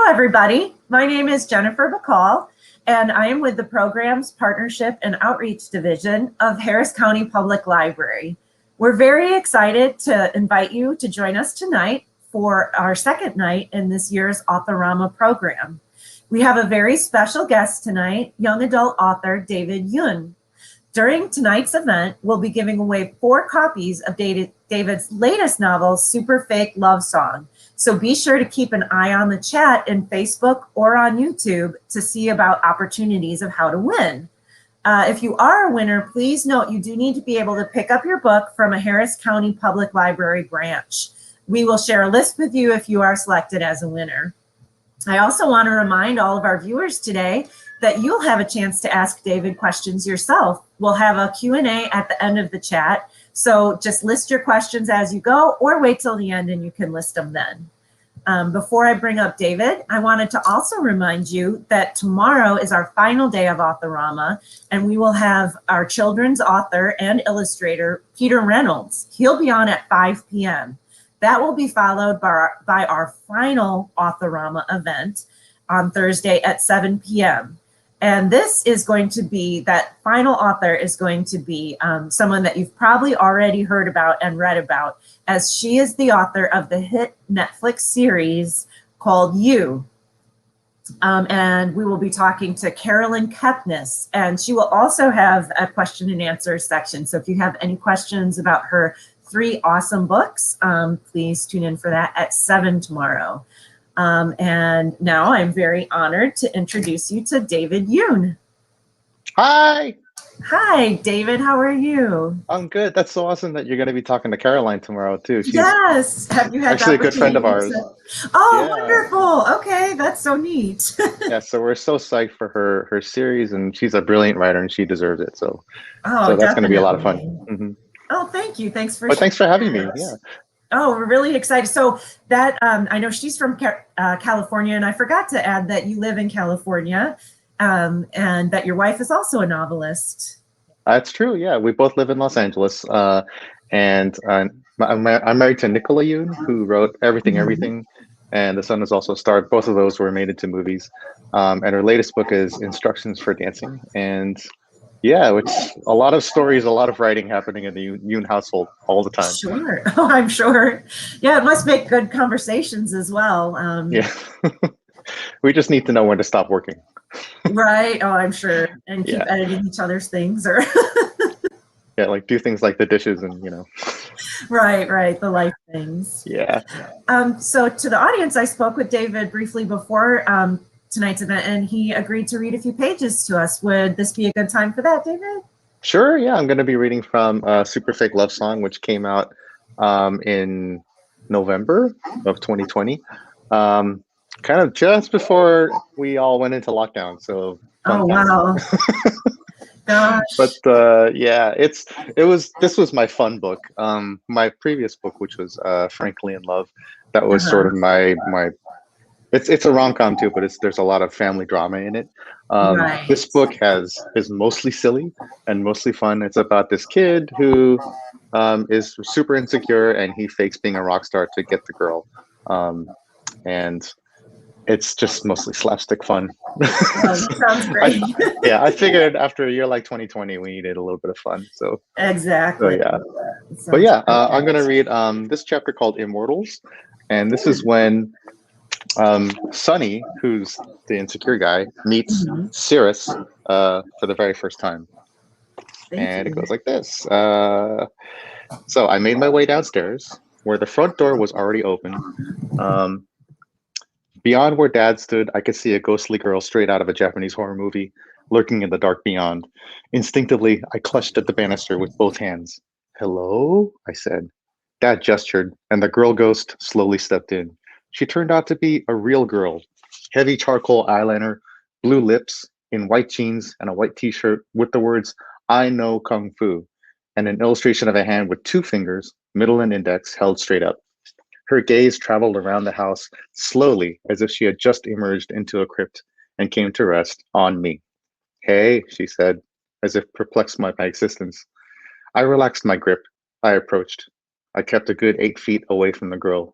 everybody. My name is Jennifer Bacall, and I am with the Programs, Partnership, and Outreach Division of Harris County Public Library. We're very excited to invite you to join us tonight for our second night in this year's Authorama program. We have a very special guest tonight, young adult author David Yoon. During tonight's event, we'll be giving away 4 copies of David's latest novel, Super Fake Love Song. So be sure to keep an eye on the chat in Facebook or on YouTube to see about opportunities of how to win. If you are a winner, please note you do need to be able to pick up your book from a Harris County Public Library branch. We will share a list with you if you are selected as a winner. I also want to remind all of our viewers today that you'll have a chance to ask David questions yourself. We'll have a Q&A at the end of the chat. So just list your questions as you go or wait till the end and you can list them then. Before I bring up David, I wanted to also remind you that tomorrow is our final day of Authorama, and we will have our children's author and illustrator, Peter Reynolds. He'll be on at 5 p.m. That will be followed by our final Authorama event on Thursday at 7 p.m. And this is going to be, that final author is going to be someone that you've probably already heard about and read about, as she is the author of the hit Netflix series called You. And we will be talking to Carolyn Kepnes, and she will also have a question and answer section. So if you have any questions about her 3 awesome books, please tune in for that at 7 tomorrow. And now I'm very honored to introduce you to David Yoon. Hi. Hi, David. How are you? I'm good. That's so awesome that you're going to be talking to Caroline tomorrow, too. She's yes. Have you had actually a good friend of ours. Oh, yeah. Wonderful. Okay, that's so neat. Yeah, so we're so psyched for her series, and she's a brilliant writer, and she deserves it. So that's definitely going to be a lot of fun. Mm-hmm. Oh, thank you. Thanks for. Thanks for having me. Yeah. Oh, we're really excited. So that I know she's from California, and I forgot to add that you live in California, and that your wife is also a novelist. That's true. Yeah, we both live in Los Angeles, and I'm married to Nicola Yoon, who wrote Everything, and the son is also starred. Both of those were made into movies, and her latest book is Instructions for Dancing, and yeah, which a lot of stories, a lot of writing happening in the Yoon household all the time. Sure. Oh, I'm sure. Yeah, it must make good conversations as well. Yeah. We just need to know when to stop working. Right. Oh, I'm sure. And keep editing each other's things or yeah, like do things like the dishes and, you know. Right. The life things. Yeah. So to the audience, I spoke with David briefly before tonight's event, and he agreed to read a few pages to us. Would this be a good time for that, David? Sure. Yeah, I'm going to be reading from Super Fake Love Song, which came out in November of 2020, kind of just before we all went into lockdown. So wow. Gosh. But yeah, this was my fun book. My previous book, which was Frankly in Love, that was sort of my. It's a rom-com too, but there's a lot of family drama in it. This book is mostly silly and mostly fun. It's about this kid who is super insecure, and he fakes being a rock star to get the girl, and it's just mostly slapstick fun. Sounds great. I figured after a year like 2020, we needed a little bit of fun. So exactly. So yeah, I'm gonna read this chapter called Immortals, and this is when Sonny, who's the insecure guy, meets Cirrus for the very first time. It goes like this. So I made my way downstairs, where the front door was already open. Beyond where Dad stood, I could see a ghostly girl straight out of a Japanese horror movie, lurking in the dark beyond. Instinctively, I clutched at the banister with both hands. "Hello?" I said. Dad gestured, and the girl ghost slowly stepped in. She turned out to be a real girl. Heavy charcoal eyeliner, blue lips, in white jeans and a white t-shirt with the words, "I know Kung Fu," and an illustration of a hand with 2 fingers, middle and index, held straight up. Her gaze traveled around the house slowly, as if she had just emerged into a crypt and came to rest on me. "Hey," she said, as if perplexed by my existence. I relaxed my grip. I approached. I kept a good 8 feet away from the girl.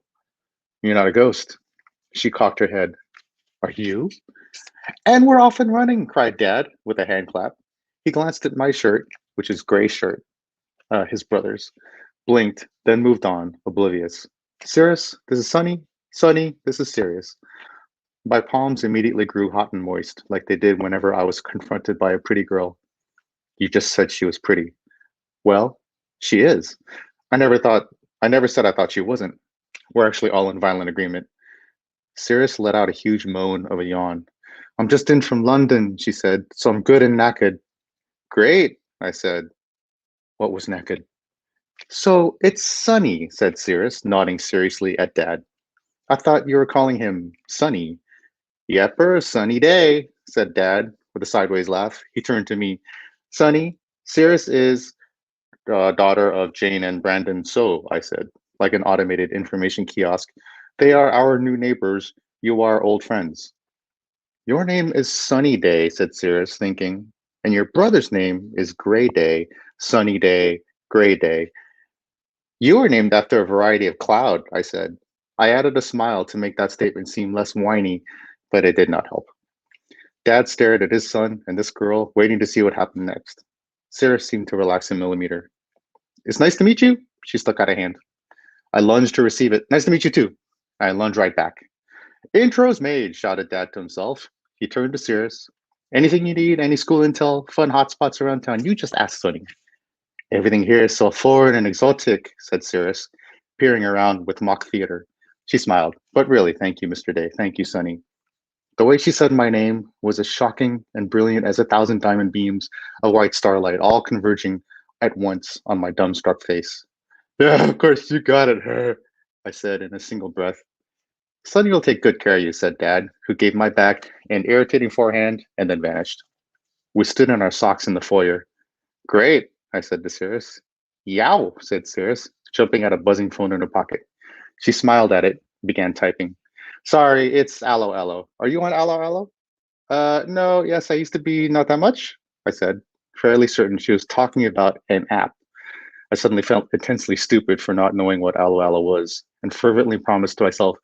"You're not a ghost." She cocked her head. Are you? And we're off and running, cried Dad with a hand clap. He glanced at my shirt, which is gray shirt, his brother's, blinked, then moved on, oblivious. Serious, this is Sunny. Sunny, this is serious. My palms immediately grew hot and moist, like they did whenever I was confronted by a pretty girl. You just said she was pretty. Well, she is. I never said I thought she wasn't. We're actually all in violent agreement. Sirius let out a huge moan of a yawn. I'm just in from London, she said, so I'm good and knackered. Great, I said. What was knackered? So it's Sunny, said Sirius, nodding seriously at Dad. I thought you were calling him Sunny. Yepper, sunny day, said Dad with a sideways laugh. He turned to me. Sunny, Sirius is daughter of Jane and Brandon So, I said, like an automated information kiosk. They are our new neighbors. You are old friends. Your name is Sunny Day, said Sirius, thinking, and your brother's name is Gray Day, Sunny Day, Gray Day. You were named after a variety of cloud, I said. I added a smile to make that statement seem less whiny, but it did not help. Dad stared at his son and this girl, waiting to see what happened next. Sirius seemed to relax a millimeter. It's nice to meet you, she stuck out a hand. I lunged to receive it. Nice to meet you too. I lunged right back. Intro's made, shouted Dad to himself. He turned to Sirius. Anything you need, any school intel, fun hotspots around town, you just ask Sonny. Everything here is so foreign and exotic, said Sirius, peering around with mock theater. She smiled. But really, thank you, Mr. Day. Thank you, Sonny. The way she said my name was as shocking and brilliant as 1,000 diamond beams of white starlight, all converging at once on my dumbstruck face. Yeah, of course, you got it, her, I said in a single breath. Sonny will take good care of you, said Dad, who gave my back an irritating forehand and then vanished. We stood in our socks in the foyer. Great, I said to Sirius. Yow, said Sirius, jumping at a buzzing phone in her pocket. She smiled at it, began typing. Sorry, it's Allo Allo. Are you on Allo Allo? No, yes, I used to be not that much, I said, fairly certain she was talking about an app. I suddenly felt intensely stupid for not knowing what Allo Allo was, and fervently promised to myself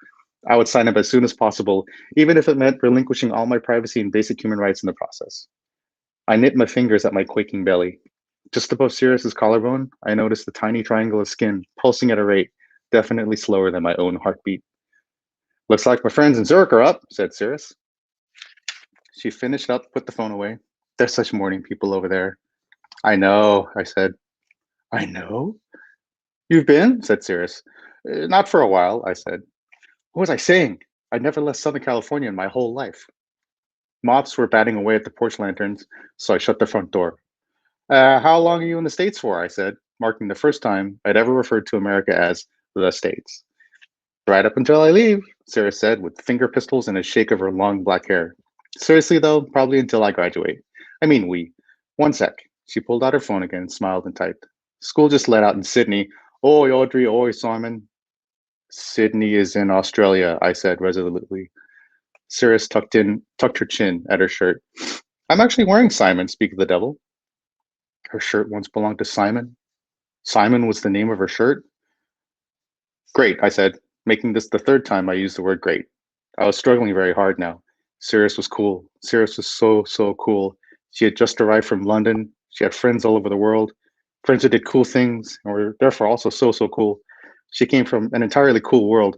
I would sign up as soon as possible, even if it meant relinquishing all my privacy and basic human rights in the process. I knit my fingers at my quaking belly. Just above Sirius's collarbone, I noticed a tiny triangle of skin pulsing at a rate definitely slower than my own heartbeat. Looks like my friends in Zurich are up, said Sirius. She finished up, put the phone away. They're such morning people over there. I know, I said. I know? You've been? Said Sirius. Not for a while, I said. What was I saying? I'd never left Southern California in my whole life. Moths were batting away at the porch lanterns, so I shut the front door. How long are you in the States for? I said, marking the first time I'd ever referred to America as the States. Right up until I leave, Sarah said, with finger pistols and a shake of her long black hair. Seriously, though, probably until I graduate. I mean, we. One sec. She pulled out her phone again, smiled, and typed. School just let out in Sydney. Oi, Audrey, oi, Simon. Sydney is in Australia, I said resolutely. Sirius tucked her chin at her shirt. I'm actually wearing Simon, speak of the devil. Her shirt once belonged to Simon. Simon was the name of her shirt. Great, I said, making this the third time I used the word great. I was struggling very hard now. Sirius was cool. Sirius was so cool. She had just arrived from London. She had friends all over the world, friends who did cool things and were therefore also so cool. She came from an entirely cool world.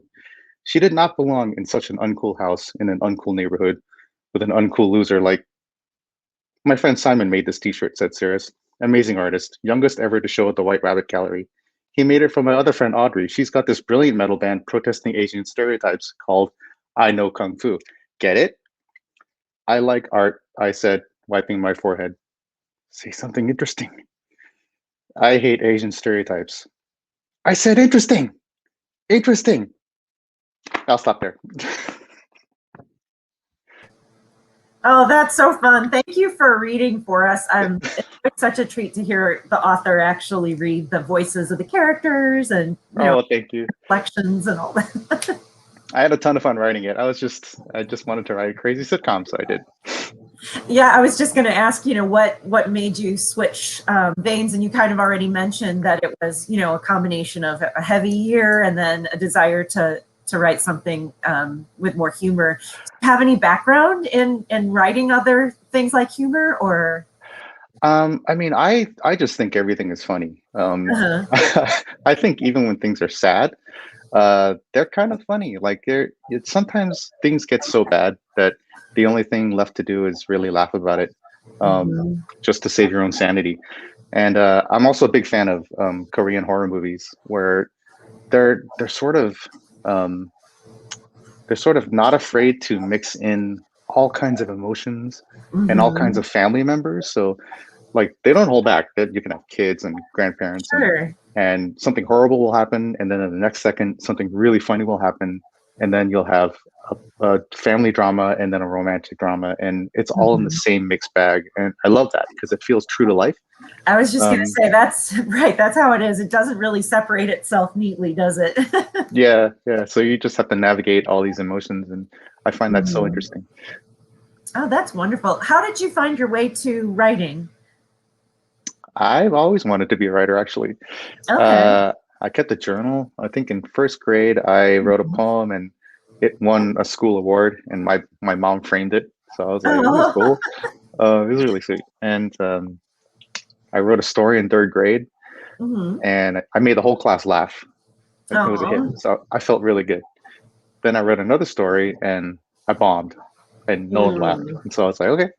She did not belong in such an uncool house in an uncool neighborhood with an uncool loser like my friend Simon made this t-shirt, said Sirius. Amazing artist, youngest ever to show at the White Rabbit Gallery. He made it from my other friend Audrey. She's got this brilliant metal band protesting Asian stereotypes called I Know Kung Fu. Get it? I like art, I said, wiping my forehead. Say something interesting. I hate Asian stereotypes. I said interesting. Interesting. I'll stop there. Oh, that's so fun. Thank you for reading for us. It's such a treat to hear the author actually read the voices of the characters and thank you. reflections and all that. I had a ton of fun writing it. I just wanted to write a crazy sitcom, so I did. Yeah, I was just going to ask, what made you switch veins, and you kind of already mentioned that it was, a combination of a heavy year and then a desire to to write something with more humor. Do you have any background in writing other things like humor, or? I mean, I just think everything is funny. Uh-huh. I think even when things are sad, they're kind of funny. Like sometimes things get so bad that the only thing left to do is really laugh about it, Mhm. just to save your own sanity. And I'm also a big fan of Korean horror movies where they're sort of um, they're sort of not afraid to mix in all kinds of emotions and all kinds Mhm. of family members. So like they don't hold back. That you can have kids and grandparents Sure. and something horrible will happen, and then in the next second something really funny will happen, and then you'll have a family drama and then a romantic drama, and it's all in the Mhm. same mixed bag. And I love that because it feels true to life. I was just going to Um, say that's right. That's how it is. It doesn't really separate itself neatly, does it? yeah, yeah. So you just have to navigate all these emotions, and I find that so Mhm. interesting. Oh, that's wonderful. How did you find your way to writing? I've always wanted to be a writer, actually. Okay. Uh, I kept a journal. I think in first grade, I wrote a Mhm. poem and it won a school award, and my mom framed it. So I was like, "This is Oh. cool." It was really sweet. And I wrote a story in third grade, Mhm. and I made the whole class laugh. It was a hit. Oh. So I felt really good. Then I wrote another story, and I bombed, and no one laughed. Mm. And so I was like, "Okay,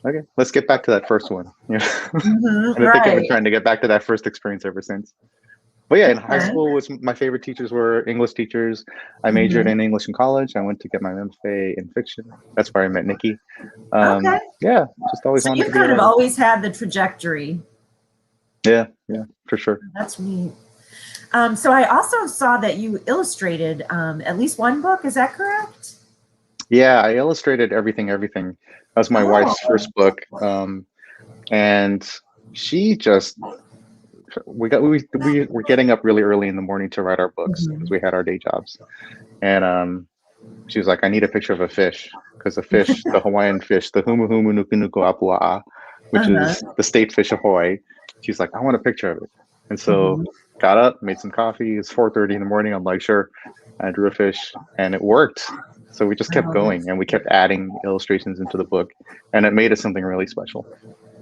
okay, let's get back to that first one." Mhm. And I think I've been Right. trying to get back to that first experience ever since. But yeah, in high Okay. school was my favorite teachers were English teachers. I majored Mhm. in English in college. I went to get my MFA in fiction. That's where I met Nikki. Okay. Yeah, just always So wanted to you've be a kind of writer. always had the trajectory. Yeah, yeah, for sure. That's neat. So I also saw that you illustrated at least one book. Is that correct? Yeah, I illustrated everything, everything. That was my Oh. wife's first book. And she just we were getting up really early in the morning to write our books because Mhm. we had our day jobs. And she was like, I need a picture of a fish because the fish, the Hawaiian fish, the humu humu nuku nuku apua'a, which Uh-huh. is the state fish of Hawaii. She's like, I want a picture of it. And so Mhm. got up, made some coffee. It's 4:30 in the morning. I'm like, sure. I drew a fish and it worked. So we just kept Oh, going and we kept adding illustrations into the book, and it made it something really special.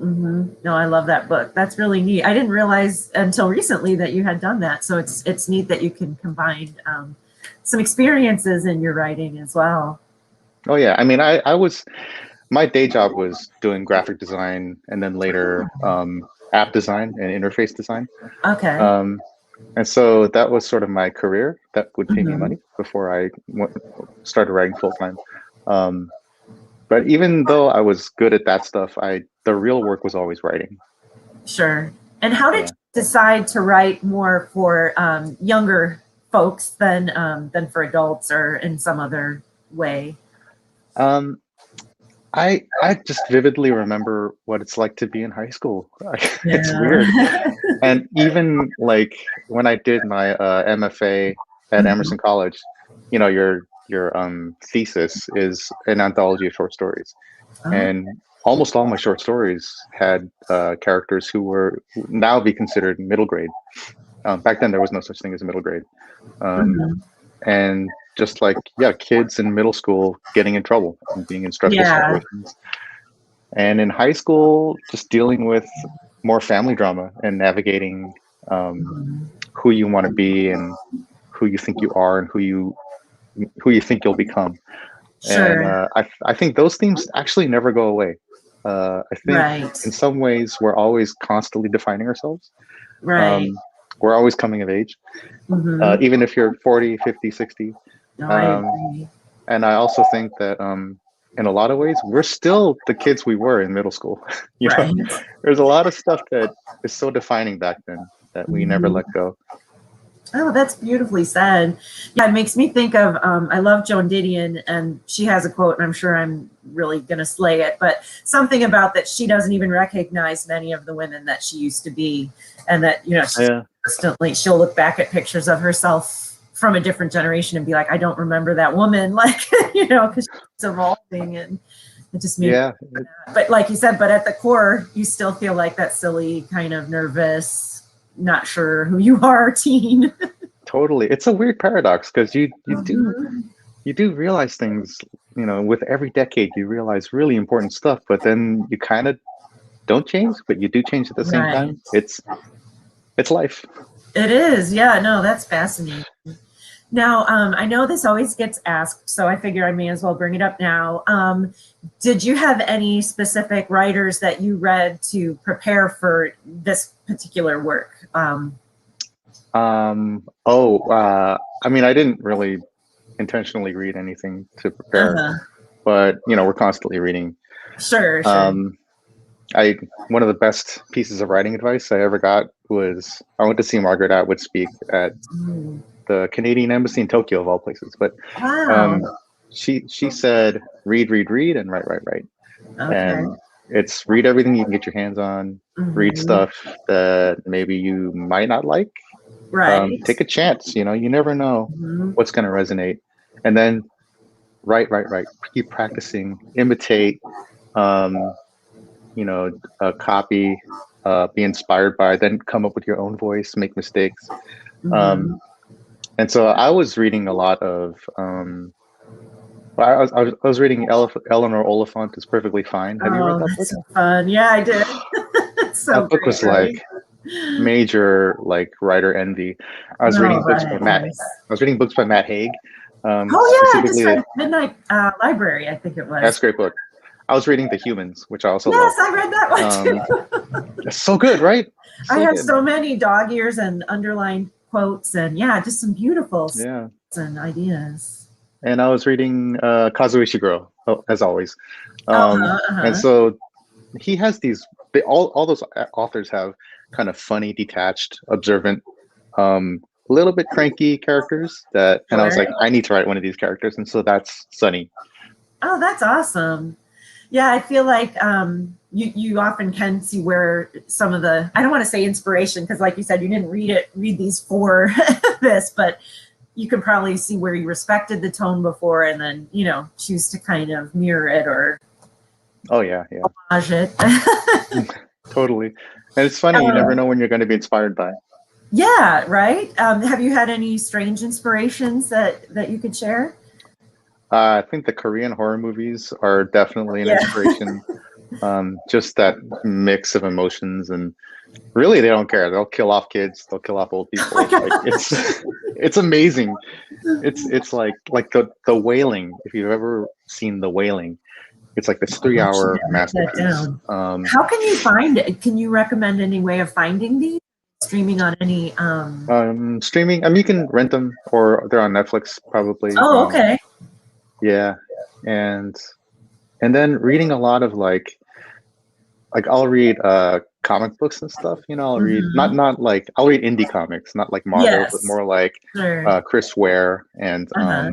no, I love that book. That's really neat. I didn't realize until recently that you had done that. So it's neat that you can combine some experiences in your writing as well. Oh yeah. I mean, I was my day job was doing graphic design and then later app design and interface design. Okay. Um, And so that was sort of my career that would pay me Mhm. money before started writing full time. Um, but even though I was good at that stuff, the real work was always writing. Sure. And how did Yeah. you decide to write more for younger folks than for adults or in some other way? Um, I just vividly remember what it's like to be in high school. It's weird. Yeah. And even like when I did my MFA at Mhm. Emerson College, your thesis is an anthology of short stories. Oh, And almost all my short stories had characters who would now be considered middle grade. Back then, there was no such thing as a middle grade, um, mhm. and just like yeah, kids in middle school getting in trouble and being in stressful Yeah. situations, and in high school, just dealing with more family drama and navigating um, Mhm. who you want to be and who you think you are and who you think you'll become. And Sure. I think those themes actually never go away. I think in Right. some ways we're always constantly defining ourselves. Right. Um, we're always coming of age, Hmm. even if you're 40, 50, 60. No, I Um, agree. and I also think that in a lot of ways, we're still the kids we were in middle school. Right. There's a lot of stuff that is so defining back then that we never Mhm. let go. Oh, that's beautifully said. Yeah, it makes me think of I love Joan Didion, and she has a quote, and I'm sure I'm really gonna slay it, but something about that she doesn't even recognize many of the women that she used to be, and that she's Yeah, constantly she'll look back at pictures of herself from a different generation and be like, I don't remember that woman, like because she's evolving, and it just made. yeah, But like you said, but at the core, you still feel like that silly kind of nervous, not sure who you are teen. Totally. It's a weird paradox because Mhm. you do realize things, with every decade you realize really important stuff, but then you kind of don't change, but you do change at the same Right. time. It's life. It is. Yeah, no, that's fascinating. Now, I know this always gets asked, so I figure I may as well bring it up now. Did you have any specific writers that you read to prepare for this particular work? I mean, I didn't really intentionally read anything to prepare, Uh-huh. but we're constantly reading. Sure, sure. Um, I One of the best pieces of writing advice I ever got was I went to see Margaret Atwood speak at Mm. the Canadian Embassy in Tokyo, of all places. But Wow. um, she said, read, read, read, and write, write, write. Okay. And it's read everything you can get your hands on. Read Mhm. stuff that maybe you might not like. Right. Take a chance. You never know Mhm. what's going to resonate. And then write, write, write. Keep practicing. Imitate. Um, Copy. Be inspired by. Then come up with your own voice. Make mistakes. Um, Mhm. and so I was reading a lot of. Well, I was reading Eleanor Oliphant is Perfectly Fine. Have you read Oh, that book? that's so fun. Yeah, I did. It's so That book great, was right? like major like writer envy. I was No, reading books by right, Matt. nice. I was reading books by Matt Haig, Oh yeah, I just specifically read Midnight Library, I think it that's was. a great book. I was reading The Humans, which I also love. Yes, I read that one Um, too. it's so good, right? I So have good. so many dog ears and underlined quotes, and yeah, just some beautiful Yeah. and ideas. And I was reading Kazuo Ishiguro, as always. Uh-huh, And uh-huh. so he has these. All those authors have kind of funny, detached, observant, a little bit cranky characters and I was Sure. like, I need to write one of these characters, and so that's Sunny. Oh, that's awesome. Yeah, I feel like you often can see where some of the, I don't want to say inspiration, because like you said, you didn't read these for this, but you can probably see where you respected the tone before and then, choose to kind of mirror it or Oh yeah, yeah, homage it. totally. And it's funny, you never Um, know when you're going to be inspired by. yeah, right. Have you had any strange inspirations that you could share? I think the Korean horror movies are definitely an Yeah. inspiration. Just that mix of emotions, and really, they don't care. They'll kill off kids. They'll kill off old Oh my people. Like gosh. it's amazing. It's like the Wailing. If you've ever seen The Wailing, it's like this I should 3-hour write that masterpiece. down. How can you find it? Can you recommend any way of finding these? Streaming on any Streaming. I mean, you can rent them, or they're on Netflix probably. Oh, okay. Yeah, and then reading a lot of like I'll read comic books and stuff. I'll read Hmm. not like I'll read indie comics, not like Marvel, but Yes. more like Sure. Chris Ware and Uh-huh.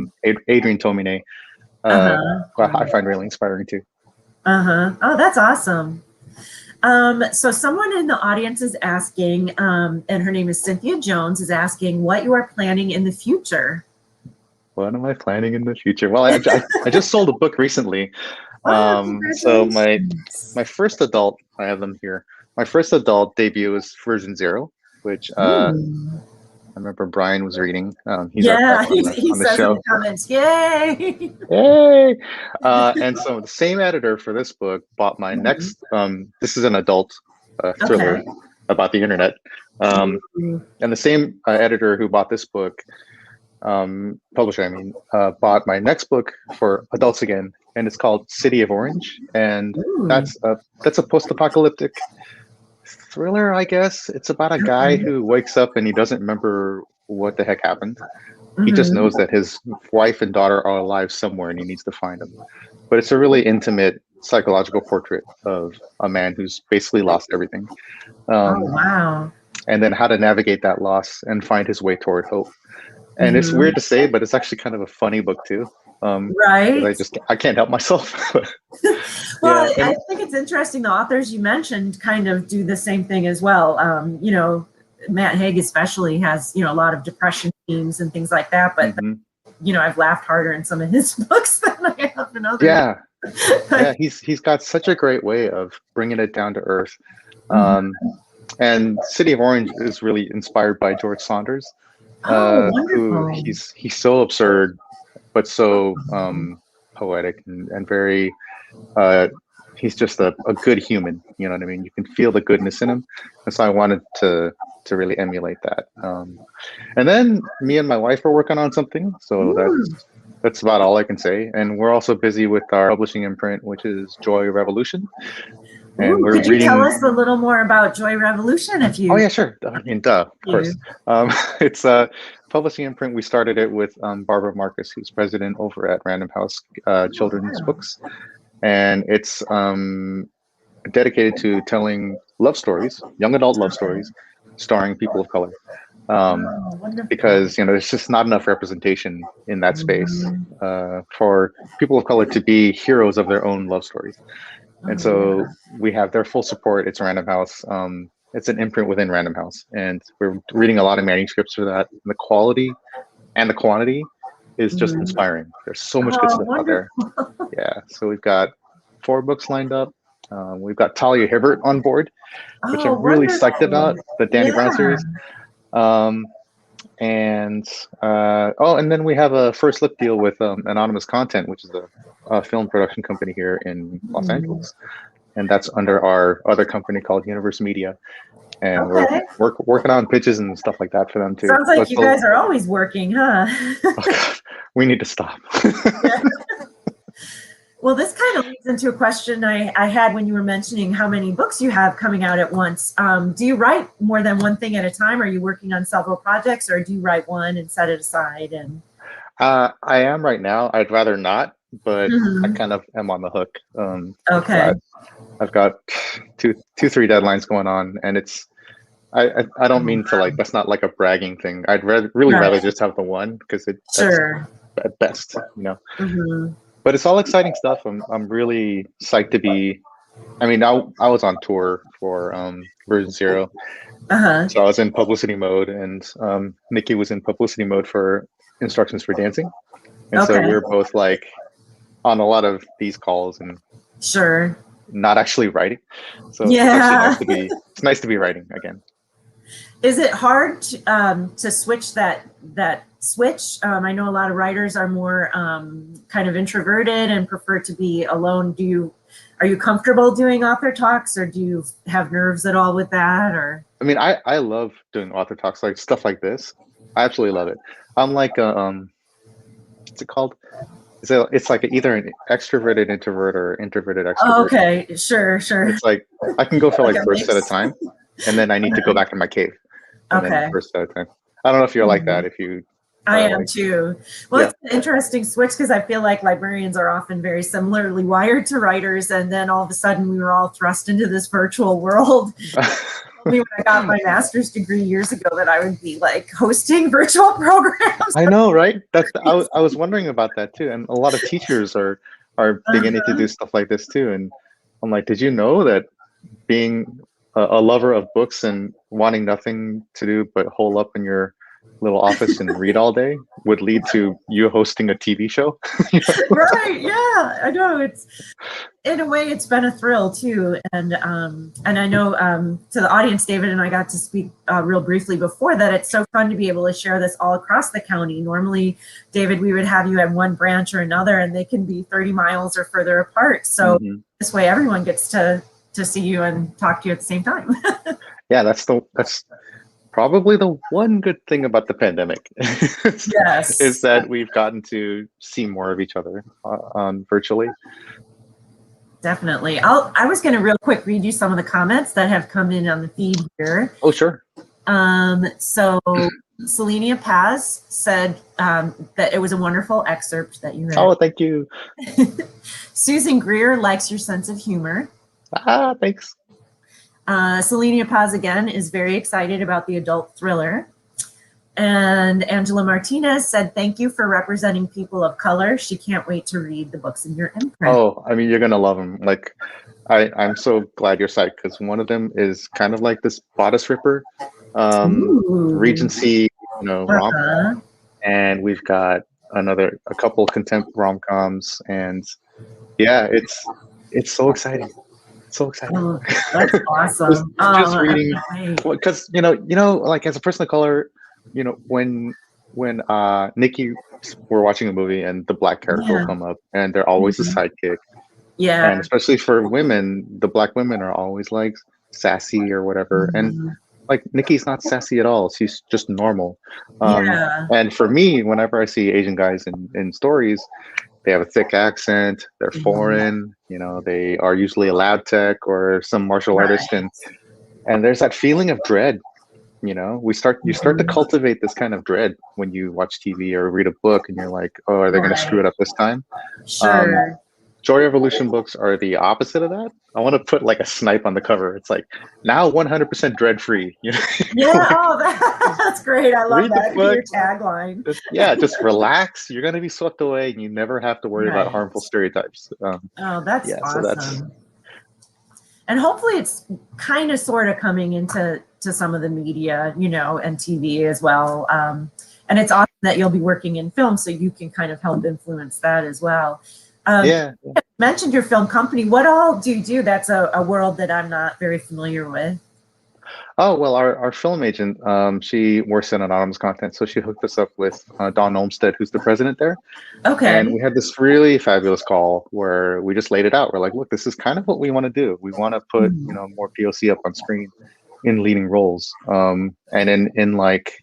Adrian Tomine. Uh-huh. I find really inspiring too. Uh-huh. Oh, that's awesome. So someone in the audience is asking, and her name is Cynthia Jones, is asking what you are planning in the future. What am I planning in the future? Well, I just sold a book recently. Oh, So congratulations. my first adult, I have them here. My first adult debut was version 0, which Ooh. I remember Brian was reading. He's our pet Yeah, he on the says in the show. comments, yay. Yay! And so the same editor for this book bought my Mhm. next. This is an adult thriller Okay. about the internet. Ooh. And the same editor who bought this book, publisher, I mean, bought my next book for adults again, and it's called City of Orange, and Ooh. that's a post-apocalyptic thriller, I guess. It's about a guy Okay. who wakes up and he doesn't remember what the heck happened. He just Hmm. knows that his wife and daughter are alive somewhere, and he needs to find them. But it's a really intimate psychological portrait of a man who's basically lost everything, Oh, um, wow. and then how to navigate that loss and find his way toward hope. And it's Hmm. weird to say, but it's actually kind of a funny book too. Right. Because I can't help myself. Well, Yeah, I and think it's interesting. The authors you mentioned kind of do the same thing as well. Matt Haig especially has, a lot of depression themes and things like that. But, mhm. I've laughed harder in some of his books than I have in others. Yeah, yeah, he's got such a great way of bringing it down to earth. Mhm. Um, and City of Orange is really inspired by George Saunders. Oh, who wonderful. he's so absurd, but so poetic and very uh, he's just a good human. You know what I mean? You can feel the goodness in him, and so I wanted to really emulate that. And then me and my wife are working on something, so Ooh. that's about all I can say. And we're also busy with our publishing imprint, which is Joy Revolution, and Ooh, we're could you tell reading. us a little more about Joy Revolution if Oh you yeah, sure. I mean, duh, of do? course. It's a publishing imprint. We started it with Barbara Marcus, who's president over at Random House Children's Books, and it's dedicated to telling love stories, young adult love stories, starring people of color. Um, Oh, wonderful. because there's just not enough representation in that space Mhm. for people of color to be heroes of their own love stories. And Oh, yeah. so we have their full support. It's Random House. It's an imprint within Random House, and we're reading a lot of manuscripts for that. And the quality and the quantity is just Mhm. inspiring. There's so much good Oh, stuff out there. wonderful. Yeah, so we've got 4 books lined up. We've got Talia Hibbert on board, which Oh, I'm really psyched wonderful. about. The Danny Brown Yeah. series. Um, and and then we have a first look deal with Anonymous Content, which is a film production company here in Los Mhm. Angeles, and that's under our other company called Universe Media, and we're Okay. working on pitches and stuff like that for them too. Sounds like But you guys are always working, huh? oh God, we need to stop. Yeah. Well, this kind of leads into a question I had when you were mentioning how many books you have coming out at once. Do you write more than one thing at a time? Are you working on several projects, or do you write one and set it aside? And I am right now. I'd rather not, but I Mhm. kind of am on the hook. Okay. I've got three deadlines going on, and it's I don't mean to that's not like a bragging thing. I'd really rather Right. just have the one because that's Sure. at best, Hmm. But it's all exciting stuff. I'm really psyched to be. I mean, I was on tour for version 0, Uh-huh. so I was in publicity mode, and Nikki was in publicity mode for instructions for dancing, and so Okay. we were both like on a lot of these calls and Sure. not actually writing. So it's actually Yeah. nice to be writing again. Is it hard to switch that switch? I know a lot of writers are more kind of introverted and prefer to be alone. Are you comfortable doing author talks, or do you have nerves at all with that? Or I mean, I love doing author talks, like stuff like this. I absolutely love it. I'm like what's it called? It's like either an extroverted introvert or introverted oh, extrovert. okay, sure, sure, It's like I can go for like like a bursts at a mix. time, and then I need to go back in my cave, and then Okay. bursts at a time. I don't know if you're like that. Mhm. If you I are am like, too. Well, yeah. it's an interesting switch because I feel like librarians are often very similarly wired to writers, and then all of a sudden we were all thrust into this virtual world. Me when I got my master's degree years ago that I would be like hosting virtual programs. I know, right? I was wondering about that too, and a lot of teachers are beginning to Uh-huh. do stuff like this too. And I'm like, did you know that being a lover of books and wanting nothing to do but hole up in your little office and read all day would lead to you hosting a TV show? Right, yeah, I know. It's in a way it's been a thrill too, and I know to the audience, David and I got to speak real briefly before that. It's so fun to be able to share this all across the county. Normally, David, we would have you at one branch or another, and they can be 30 miles or further apart. So Hmm. this way, everyone gets to see you and talk to you at the same time. Yeah, that's probably the one good thing about the pandemic is Yes. that we've gotten to see more of each other on virtually. Definitely. I was going to real quick read you some of the comments that have come in on the feed here. Oh, sure. So Selenia Paz said that it was a wonderful excerpt that you read. Oh, thank you. Susan Greer likes your sense of humor. Thanks. Selenia Paz again is very excited about the adult thriller. And Angela Martinez said, thank you for representing people of color. She can't wait to read the books in your imprint. Oh, I mean, you're gonna love them. Like, I'm so glad you're psyched because one of them is kind of like this bodice ripper, Ooh. Regency, romp, Uh-huh. and we've got a couple contempt rom-coms, and yeah, it's so exciting. So exciting. Oh, that's awesome. Just reading, I can't wait. because like as a person of color, you know, when Nikki we're watching a movie and the black character will Yeah. come up and they're always a Mhm. sidekick. And Yeah. especially for women, the black women are always like sassy or whatever. And Mhm. like Nikki's not sassy at all. She's just normal. Yeah. And for me, whenever I see Asian guys in stories, they have a thick accent, they're Mhm. foreign, you know, they are usually a lab tech or some martial artist, Right. and there's that feeling of dread. You know, you start to Mhm. cultivate this kind of dread when you watch TV or read a book and you're like, oh, are they going to screw Right. it up this time? Um, Sure. Joy Revolution books are the opposite of that. I want to put like a snipe on the cover. It's like now 100% dread free. You know, Yeah. like Oh, that's great. I love read that. the That could be book. your tagline. Yeah, just relax. You're gonna be swept away, and you never have to worry about Right. harmful stereotypes. Oh, that's Yeah, so that's awesome. And hopefully it's kind of sort of coming into some of the media, and TV as well. And it's awesome that you'll be working in film, so you can kind of help influence that as well. yeah. You mentioned your film company. What all do you do? That's a world that I'm not very familiar with. Oh well, our film agent, she works in anonymous content, so she hooked us up with Don Olmsted, who's the president there, and Okay. we had this really fabulous call where we just laid it out. We're like, look, this is kind of what we want to do. We want to put Mhm. more POC up on screen in leading roles, and in like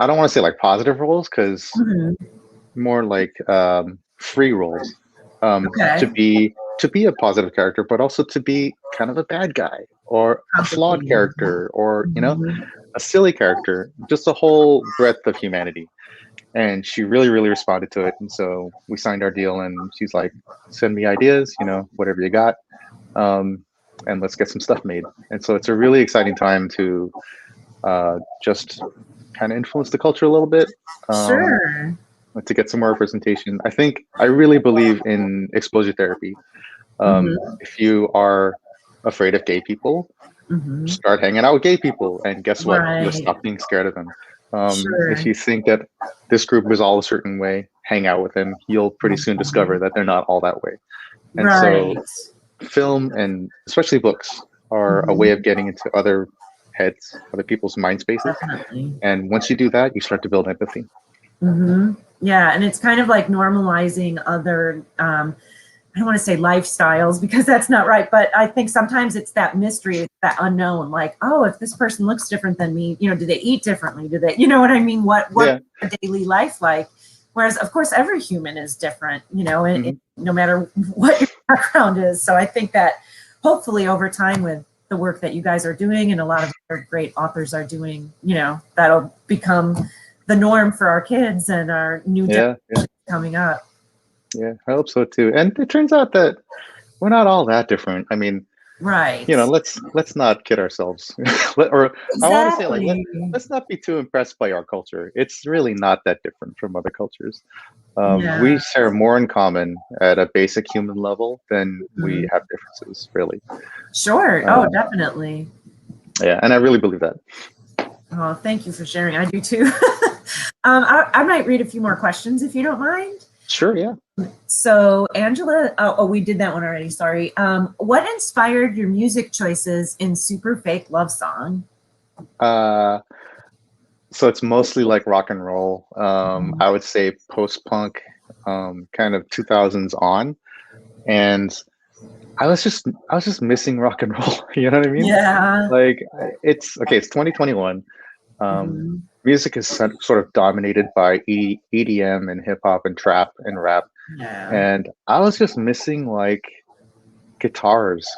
I don't want to say like positive roles because Mhm. more like free roles, Okay. to be a positive character, but also to be kind of a bad guy or a flawed Complicated. character or Mhm. a silly character, just a whole breadth of humanity. And she really, really responded to it. And so we signed our deal, and she's like, "Send me ideas, whatever you got, and let's get some stuff made." And so it's a really exciting time to just kind of influence the culture a little bit. Um, Sure. to get some more representation. I think I really believe in exposure therapy. Mhm. If you are afraid of gay people, Mhm. start hanging out with gay people, and guess what? You'll Right. stop being scared of them. If Sure. you think that this group is all a certain way, hang out with them. You'll pretty soon discover Mhm. that they're not all that way. And so, Right. film and especially books are a way of Mhm. getting into other heads, other people's mind spaces. Definitely. And once you do that, you start to build empathy. Yeah, and it's kind of like normalizing other, I don't want to say lifestyles because that's not right, but I think sometimes it's that mystery, it's that unknown. Like, oh, if this person looks different than me, do they eat differently? Do they, you know what I mean? What Yeah. a daily life like? Whereas, of course, every human is different, Hmm. no matter what your background is. So I think that hopefully over time with the work that you guys are doing and a lot of other great authors are doing, that'll become the norm for our kids and our new Yeah. Yeah. generation coming up. Yeah, I hope so too. And it turns out that we're not all that different. I mean, Right. let's not kid ourselves. Or I want to say like Exactly. let's not be too impressed by our culture. It's really not that different from other cultures. Yeah. We share more in common at a basic human level than we Mhm. have differences, really. Sure. Oh, Um, definitely. yeah, and I really believe that. Oh, thank you for sharing. I do too. I might read a few more questions if you don't mind. Sure, yeah. So, Angela, we did that one already. Sorry. What inspired your music choices in Super Fake Love Song? Uh, so it's mostly like rock and roll. Mhm. I would say post punk, kind of 2000s on, and I was just missing rock and roll. You know what I mean? Yeah. Like it's okay. It's 2021. Um, Mhm. Music is sort of dominated by EDM and hip hop and trap and rap, Yeah. and I was just missing like guitars.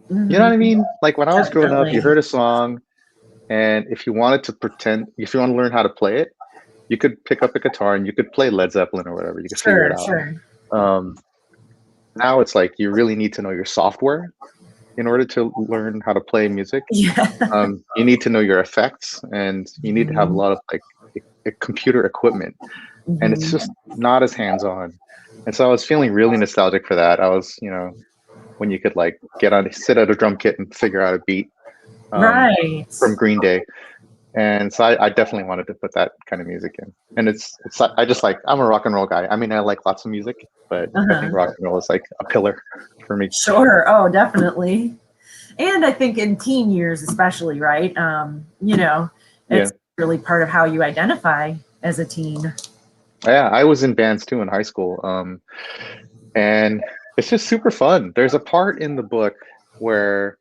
You know Mhm. what I mean? Like when I was growing up, you Definitely. heard a song, and if you wanted to pretend, if you want to learn how to play it, you could pick up a guitar and you could play Led Zeppelin or whatever. You could figure it Sure. out. Sure. Um, Now it's like you really need to know your software in order to learn how to play music. Yeah. You need to know your effects, and you need to have a Mhm. lot of like computer equipment, and it's just Mhm. not as hands-on. And so I was feeling really nostalgic for that. I was, when you could like sit at a drum kit and figure out a beat, um, Right. from Green Day. And so I definitely wanted to put that kind of music in. And I just like, I'm a rock and roll guy. I mean, I like lots of music, but I think Uh-huh. rock and roll is like a pillar for me. Sure. Oh, definitely. And I think in teen years, especially, right? Yeah. really part of how you identify as a teen. Yeah, I was in bands too in high school. And it's just super fun. There's a part in the book where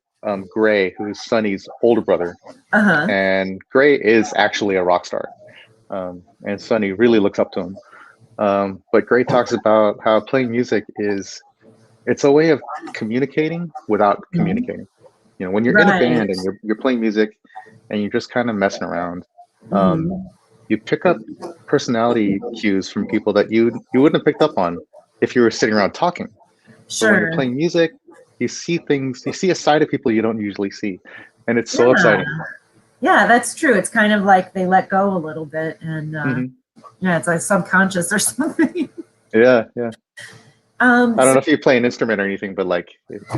Gray, who's Sonny's older brother, Uh-huh. and Gray is actually a rock star. And Sonny really looks up to him. But Gray talks about how playing music it's a way of communicating without communicating. You know, when you're in a Right. band and you're playing music and you're just kind of messing around, Mhm. you pick up personality cues from people that you wouldn't have picked up on if you were sitting around talking. But when you're Sure. playing music, you see things, you see a side of people you don't usually see. And it's so Yeah. exciting. Yeah, that's true. It's kind of like they let go a little bit, and yeah, it's like subconscious or something. Yeah, yeah. Um, I don't so, know if you play an instrument or anything, but like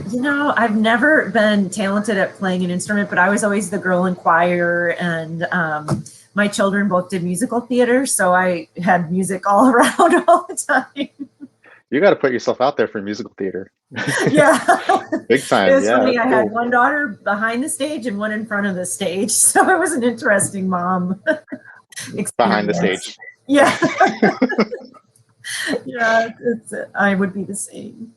you know, I've never been talented at playing an instrument, but I was always the girl in choir, and my children both did musical theater, so I had music all around all the time. you got to put yourself out there for musical theater. Yeah. Big time. It was Yeah, funny. that's I cool. had one daughter behind the stage and one in front of the stage, so it was an interesting mom Behind the experience. stage. Yeah. Yeah, I would be the same.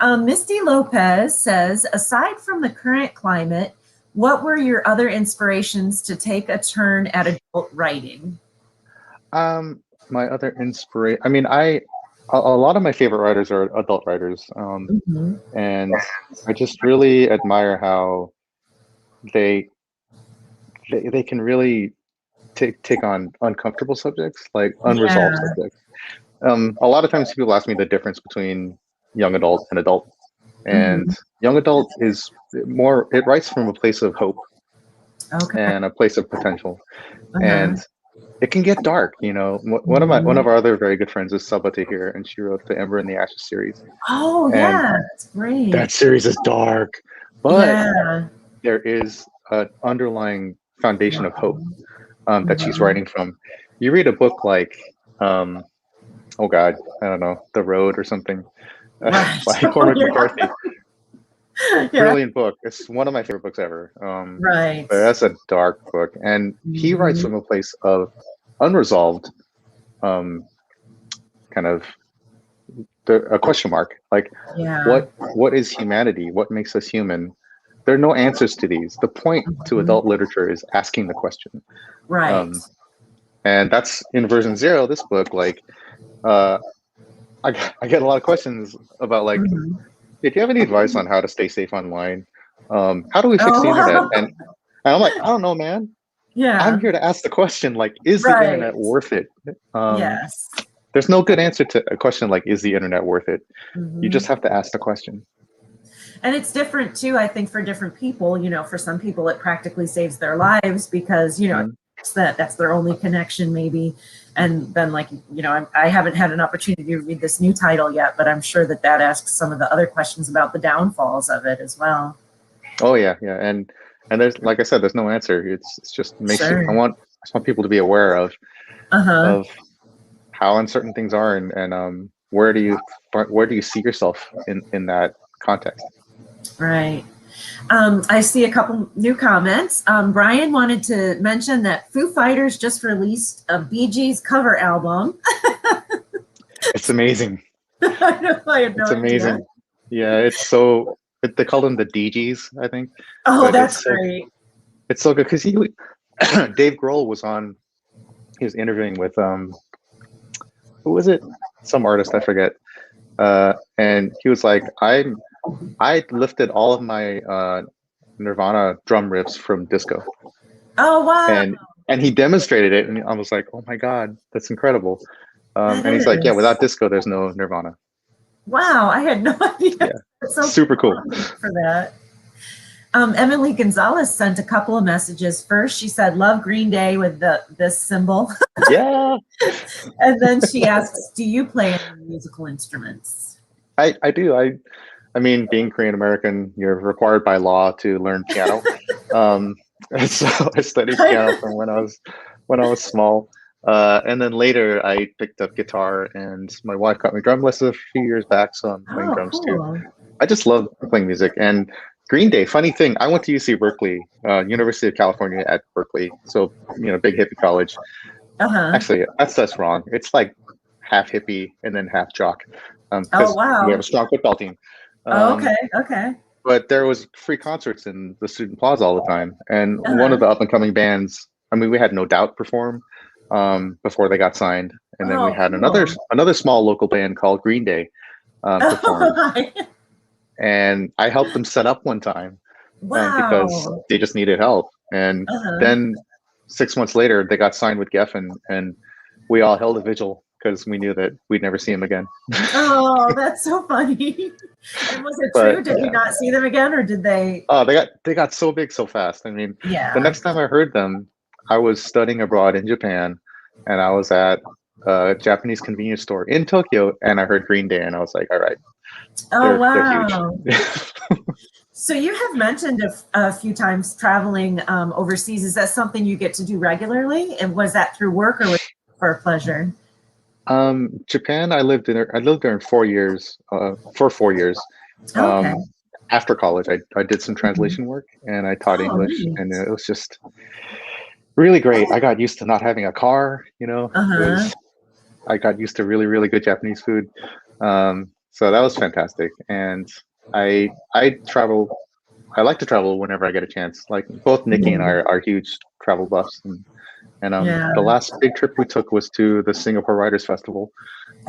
Misty Lopez says, aside from the current climate, what were your other inspirations to take a turn at adult writing? My other inspiration. I mean, a lot of my favorite writers are adult writers, Mhm. and I just really admire how they they can really take on uncomfortable subjects, like unresolved Yeah. subjects. A lot of times people ask me the difference between young adult and adult, and Mhm. young adult is more, it writes from a place of hope Okay. and a place of potential, Uh-huh. and it can get dark. You know, one of Mhm. our other very good friends is Sabate here, and she wrote the Ember and the Ashes series, Oh, and yeah, that's great. that series is dark, but Yeah. there is an underlying foundation of hope that she's Mhm. writing from. You read a book like oh god, I don't know, The Road or something, Right. by Oh, Cormac yeah. McCarthy. Yeah. Brilliant book. It's one of my favorite books ever. Right. But that's a dark book, and he writes Mhm. from a place of unresolved, um, kind of a question mark. Like, Yeah. what is humanity? What makes us human? There are no answers to these. The point to Mhm. adult literature is asking the question, Right. um, and that's in version zero. This book, like, uh, I get a lot of questions about like, Mhm. hey, do you have any advice on how to stay safe online? How do we fix the Oh, internet? wow. And I'm like, I don't know, man. I'm Yeah. here to ask the question, like, is the Right. internet worth it? Yes. There's no good answer to a question like, is the internet worth it? You just Mhm. have to ask the question. And it's different too, I think, for different people. You know, for some people, it practically saves their lives because, you know, Mhm. that's their only connection, maybe. And then, like, you know, I haven't had an opportunity to read this new title yet, but I'm sure that asks some of the other questions about the downfalls of it as well. Oh yeah, yeah, and there's, like I said, there's no answer. It's just makes you. Sure. I just want people to be aware Uh-huh. of how uncertain things are, and where do you see yourself in that context? Right. I see a couple new comments. Brian wanted to mention that Foo Fighters just released a Bee Gees cover album. It's amazing. I had no It's idea. amazing. Yeah, it's so. They call them the DGs, I think, Oh, but that's great. it's so good because he Dave Grohl was on. He was interviewing with who was it? Some artist, I forget. And he was like, I lifted all of my Nirvana drum riffs from disco, Oh, wow. and he demonstrated it, and I was like, oh my god, that's incredible. That And he's like, yeah, is. without disco, there's no Nirvana. Wow. I had no idea. Yeah, That's so super cool. cool for that. Emily Gonzalez sent a couple of messages. First, she said, love Green Day with this symbol. Yeah, And then she asks, do you play any musical instruments? I do. I mean, being Korean American, you're required by law to learn piano. Um, so I studied piano from when I was small. And then later I picked up guitar, and my wife got me drum lessons a few years back, so I'm playing Oh, drums too. cool. I just love playing music, and Green Day. Funny thing, I went to UC Berkeley, University of California at Berkeley. So big hippie college. Uh-huh. Actually, that's wrong. It's like half hippie and then half jock, Oh, because we have wow. a strong football team. Oh, Um, okay. Okay. but there was free concerts in the student plaza all the time, and one of Uh-huh. the up and coming bands. I mean, we had No Doubt perform before they got signed, and then we Oh, had cool. another small local band called Green Day Oh, perform, my. and I helped them set up one time because Wow. they just needed help. And Uh-huh. then 6 months later, they got signed with Geffen, and we all held a vigil because we knew that we'd never see him again. Oh, that's so funny. And was it But true? Did you yeah, not see them again, or did they? oh, they got so big so fast. I mean, the Yeah. next time I heard them, I was studying abroad in Japan, and I was at a Japanese convenience store in Tokyo, and I heard Green Day, and I was like, all right, Oh, they're huge. wow. So you have mentioned a few times traveling overseas. Is that something you get to do regularly? And was that through work or was it for pleasure? Japan, I lived there in 4 years, for 4 years. Okay. After college, I did some Mhm. translation work and I taught Oh, English, and neat. it was just really great. I got used to not having a car, Uh-huh. I got used to really, really good Japanese food. So that was fantastic. And I travel, I like to travel whenever I get a chance. Like both Nikki and I Mhm. are huge travel buffs. And Yeah. the last big trip we took was to the Singapore Writers Festival,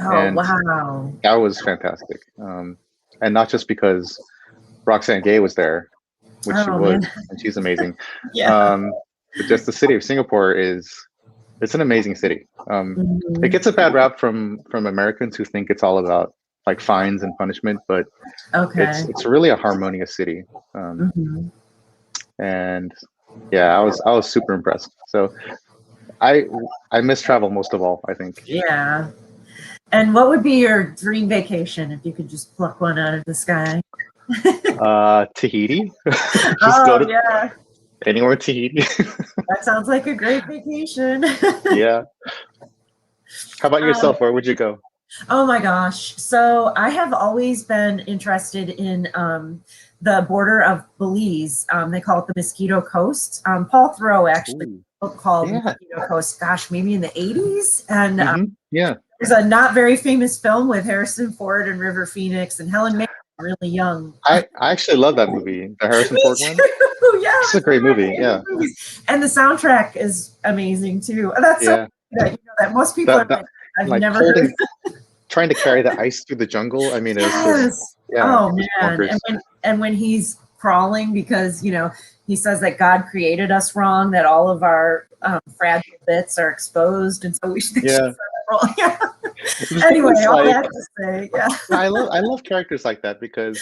Oh, and wow. that was fantastic. And not just because Roxanne Gay was there, which she Oh, man. was, and she's amazing. Yeah. Um, but just the city of Singapore it's an amazing city. It Mhm. gets a bad rap from Americans who think it's all about like fines and punishment, but Okay. it's really a harmonious city. Mhm. And yeah, I was super impressed. So I I miss travel most of all, I think. Yeah. And what would be your dream vacation if you could just pluck one out of the sky? Tahiti. Just go Oh, to yeah. anywhere in Tahiti. That sounds like a great vacation. Yeah. How about Um, yourself? Where would you go? oh my gosh. So I have always been interested in the border of Belize. They call it the Mosquito Coast. Paul Thoreau actually Ooh. wrote a book called Yeah. Mosquito Coast, gosh, maybe in the 80s. And Yeah. there's a not very famous film with Harrison Ford and River Phoenix and Helen Mirren really young. I actually love that movie, the Harrison Me Ford one. too. Yeah, It's a it's one great of my movie. favorite Yeah. movies. And the soundtrack is amazing too. And that's so Yeah. that that most people are That like, I've like never heard. trying to carry the ice through the jungle. I mean, it was just, Yes. yeah, Oh just man. bonkers. And when he's crawling because he says that God created us wrong, that all of our fragile bits are exposed, and so they should Yeah. start crawling. Yeah. The thing Anyway, is, all like, that to say, yeah. yeah, I love characters like that because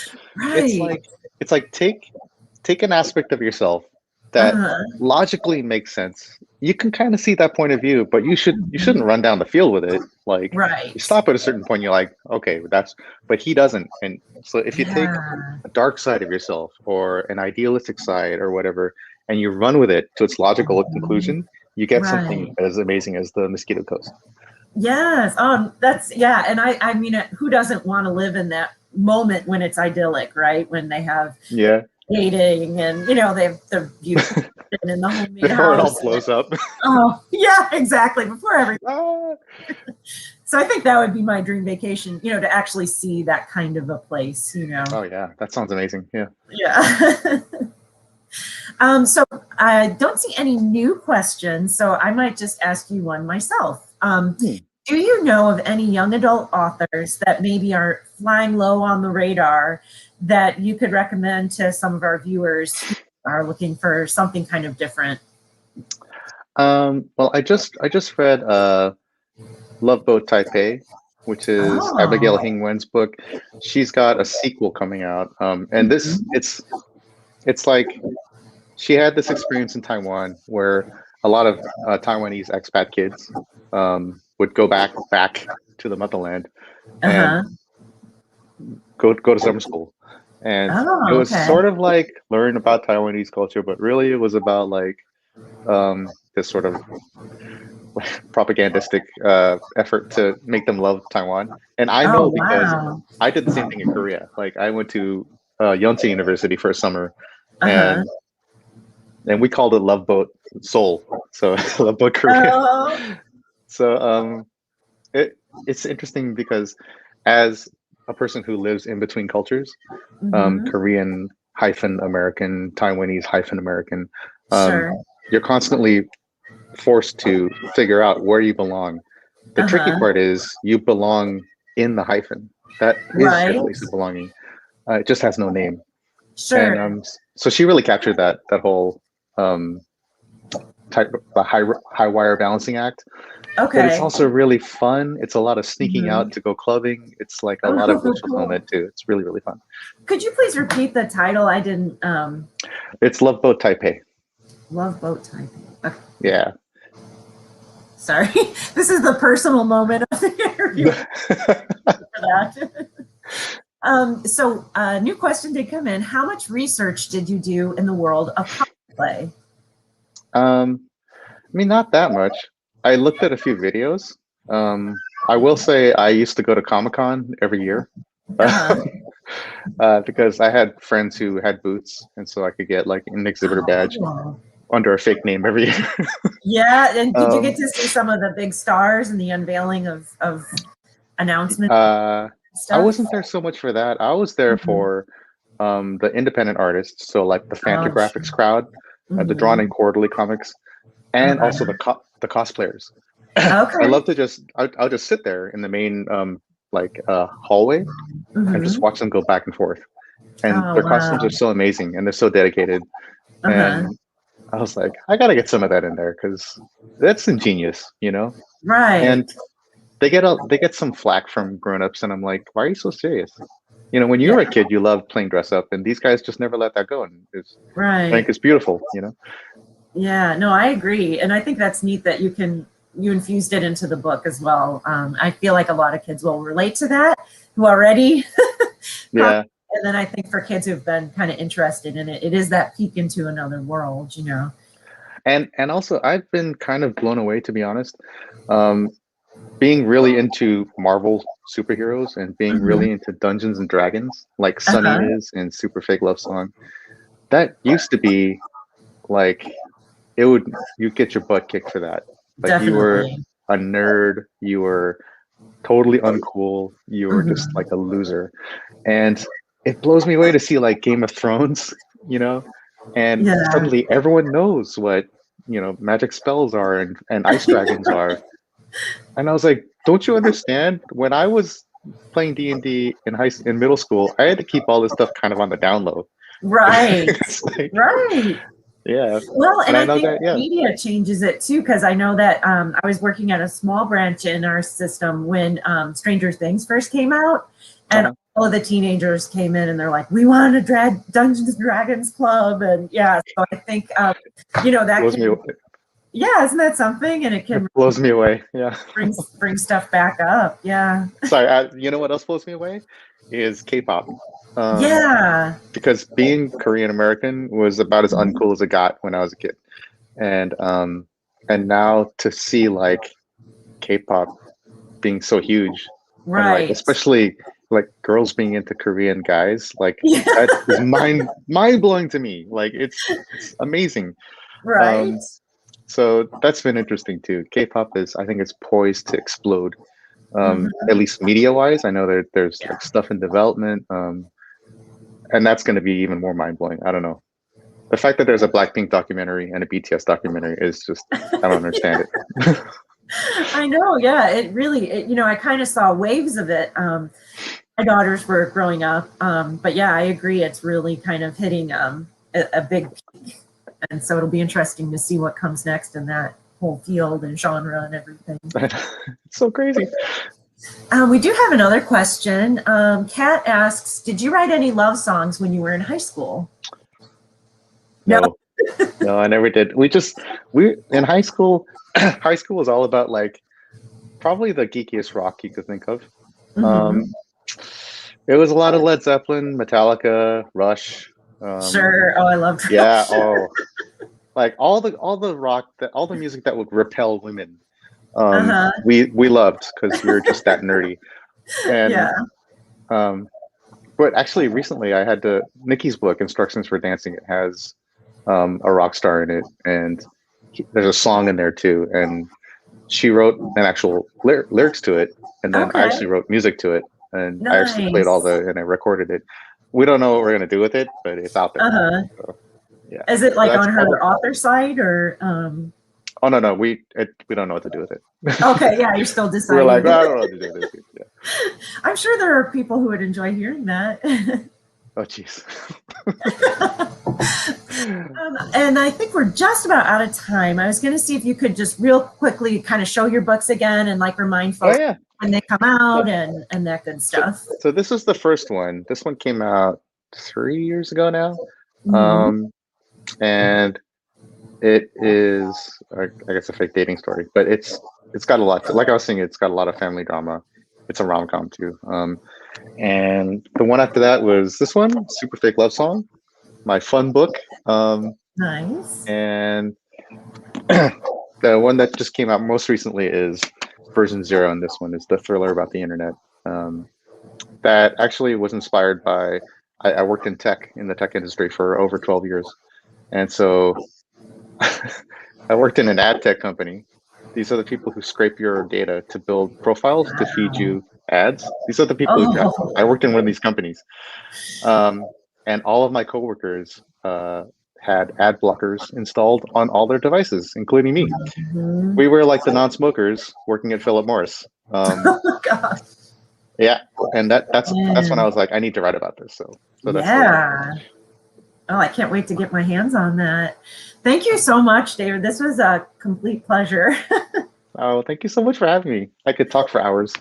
it's Right. like it's like take an aspect of yourself that Uh-huh. logically makes sense. You can kind of see that point of view, but you shouldn't Mhm. run down the field with it. Like you Right. stop at a certain point, you're like, okay, that's but he doesn't. And so if you take Yeah. a dark side of yourself or an idealistic side or whatever, and you run with it to its logical Mhm. conclusion, you get something Right. as amazing as the Mosquito Coast. Yes. That's yeah. And I mean, who doesn't want to live in that moment when it's idyllic, right? When they have Yeah. dating and they have the beautiful kitchen and the homemade Before it all house. blows up. Oh, yeah, exactly. Before everything. Ah. So I think that would be my dream vacation, to actually see that kind of a place. Oh yeah, that sounds amazing. Yeah. Yeah. So I don't see any new questions, so I might just ask you one myself. Hmm. Do you know of any young adult authors that maybe are flying low on the radar that you could recommend to some of our viewers who are looking for something kind of different? Well, I just read Love Boat Taipei, which is Abigail Oh. Hingwen's book. She's got a sequel coming out. And this Mhm. it's like she had this experience in Taiwan where a lot of Taiwanese expat kids would go back to the motherland and Uh-huh. go to summer school. And it Oh, was okay. sort of like learn about Taiwanese culture, but really it was about like this sort of propagandistic effort to make them love Taiwan. And I Oh, know because wow. I did the same thing in Korea. Like I went to Yonsei University for a summer, Uh-huh. and we called it Love Boat Seoul, so Love Boat Korea. Oh. So it's interesting because as a person who lives in between cultures, Mhm. Korean hyphen American, Taiwanese hyphen American, Sure. you're constantly forced to figure out where you belong. The tricky Uh-huh. part is you belong in the hyphen. That is your Right. place of belonging. It just has no name. Sure. And so she really captured that whole type of the high wire balancing act. But it's Okay. also really fun. It's a lot of sneaking out Mhm. to go clubbing. It's like a lot of Oh, wish cool. fulfillment too. It's really, really fun. Could you please repeat the title? I didn't It's Love Boat Taipei. Love boat typing. Okay. Yeah. Sorry. This is the personal moment of the interview for that. So a new question did come in. How much research did you do in the world of cosplay? I mean, not that much. I looked at a few videos. I will say I used to go to Comic-Con every year Uh-huh. because I had friends who had booths, and so I could get like an exhibitor badge Cool. under a fake name every year. Yeah, and did you um, get to see some of the big stars and the unveiling of announcements and I stuff? wasn't there so much for that. I was there Mhm. for the independent artists, so like the Oh, Fantagraphics crowd, the Drawn mhm. and Quarterly comics, and Uh-huh. also the cosplayers. I Okay. love to I'll just sit there in the main hallway and just Mhm. watch them go back and forth. And Oh, their costumes are wow. so amazing and they're so dedicated. Uh-huh. And I was like, I gotta get some of that in there because that's ingenious, you know. Right. And they get some flack from grown-ups, and I'm like, why are you so serious? You know, when you Yeah. were a kid, you loved playing dress up, and these guys just never let that go. And I think Right. it's beautiful, you know. Yeah. No, I agree, and I think that's neat that you infused it into the book as well. I feel like a lot of kids will relate to that who already cos- Yeah. and then I think for kids who've been kind of interested in it, it is that peek into another world, you know. And also I've been kind of blown away, to be honest. Um, Being really into Marvel superheroes and being Mhm. really into Dungeons and Dragons, like Sunny Uh-huh. is in Super Fake Love Song. That used to be like you get your butt kicked for that. Like you were Definitely. a nerd, you were totally uncool, you were just Mhm. like a loser. And it blows me away to see like Game of Thrones, you know, and Yeah. suddenly everyone knows what, you know, magic spells are and ice dragons are. And I was like, don't you understand? When I was playing D&D in middle school, I had to keep all this stuff kind of on the down low. Right. It's like, Right. yeah. Well, And and I I know think that, yeah. media changes it too, because I know that I was working at a small branch in our system when Stranger Things first came out, and Uh-huh. all of the teenagers came in and they're like, "We want to drag Dungeons and Dragons Club," and yeah, so I think that Blows me can, yeah, isn't that something? And it it can blows me away. Yeah. bring stuff back up. Yeah, Sorry, you know what else blows me away is K-pop. Um, yeah. because being Korean American was about as Mhm. uncool as it got when I was a kid. And now to see like K-pop being so huge and like Right. especially like girls being into Korean guys, like Yeah. that is mind blowing to me. Like it's amazing. Right. Um, so that's been interesting too. K-pop is, I think it's poised to explode. Mhm. At least media wise. I know there's like stuff in development. And that's going to be even more mind blowing. I don't know. The fact that there's a Blackpink documentary and a BTS documentary is just, I don't understand it. I know, yeah. It really, I kind of saw waves of it. My daughters were growing up, but yeah, I agree. It's really kind of hitting a big peak, and so it'll be interesting to see what comes next in that whole field and genre and everything. It's so crazy. We do have another question. Kat asks, "Did you write any love songs when you were in high school?" No. No, no, I never did. We in high school, high school was all about like probably the geekiest rock you could think of. Hmm. Um, it was a lot of Led Zeppelin, Metallica, Rush. Sure. Oh, I loved Yeah, Rush. oh, like all the music that would repel women. Uh-huh. We loved because we were just that nerdy. And Yeah. um, But actually, recently I had to Nikki's book, Instructions for Dancing. It has a rock star in it, and there's a song in there too. And she wrote an actual lyrics to it, and then I Okay. actually wrote music to it, and I actually played all Nice. the and I recorded it. We don't know what we're gonna do with it, but it's out there now. Uh-huh. So yeah, Is it so like that's on probably. her author site or Oh no, we don't know what to do with it. okay, yeah, you're still We're like, deciding. oh, I don't know what to do with this. Yeah. I'm sure there are people who would enjoy hearing that. Oh jeez. And I think we're just about out of time. I was going to see if you could just real quickly kind of show your books again and like remind Oh folks yeah. when they come out and that good So, stuff. so this was the first one. This one came out 3 years ago now, Mhm. and it is, I guess, a fake dating story, but it's got a lot. Like I was saying, it's got a lot of family drama. It's a rom com too. And the one after that was this one, Super Fake Love Song, my fun book. Nice. And the one that just came out most recently is version 0, and this one is the thriller about the internet. That actually was inspired by I worked in the tech industry for over 12 years, and so I worked in an ad tech company. These are the people who scrape your data to build profiles to feed you ads. These are the people who I Oh, worked in one of these companies, and all of my coworkers had ad blockers installed on all their devices, including me. mhm. We were like the non-smokers working at Philip Morris. Oh my gosh. Yeah, and that's when I Man. was like, I need to write about this. So that's the one. Yeah. Oh, I can't wait to get my hands on that. Thank you so much, David. This was a complete pleasure. Oh, thank you so much for having me. I could talk for hours.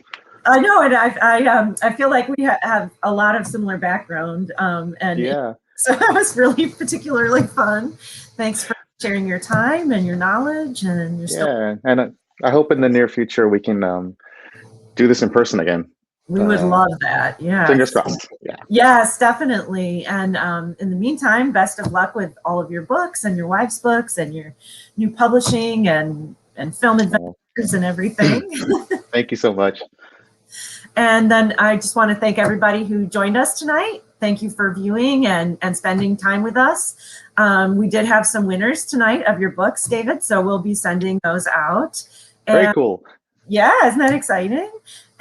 I know, and I feel like we have a lot of similar background, and Yeah, so that was really particularly fun. Thanks for sharing your time and your knowledge, and your story. yeah, and I hope in the near future we can do this in person again. We would Uh, love that. Fingers Yes, crossed. Yeah. yes, definitely. And in the meantime, best of luck with all of your books and your wife's books and your new publishing and film Oh, adventures and everything. thank you so much. And then I just want to thank everybody who joined us tonight. Thank you for viewing and spending time with us. We did have some winners tonight of your books, David, so we'll be sending those out. Very And cool. yeah, isn't that exciting?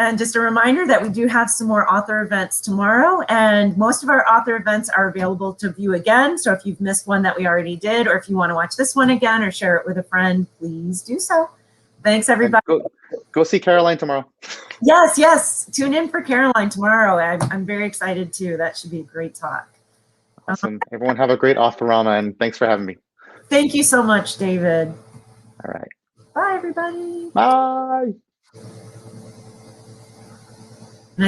And just a reminder that we do have some more author events tomorrow, and most of our author events are available to view again. So if you've missed one that we already did, or if you want to watch this one again or share it with a friend, please do so. Thanks, And everybody. go see Caroline tomorrow. Yes, yes. Tune in for Caroline tomorrow. I'm very excited too. That should be a great talk. Awesome. Everyone have a great Authorama, and thanks for having me. Thank you so much, David. All right. Bye, everybody. Bye.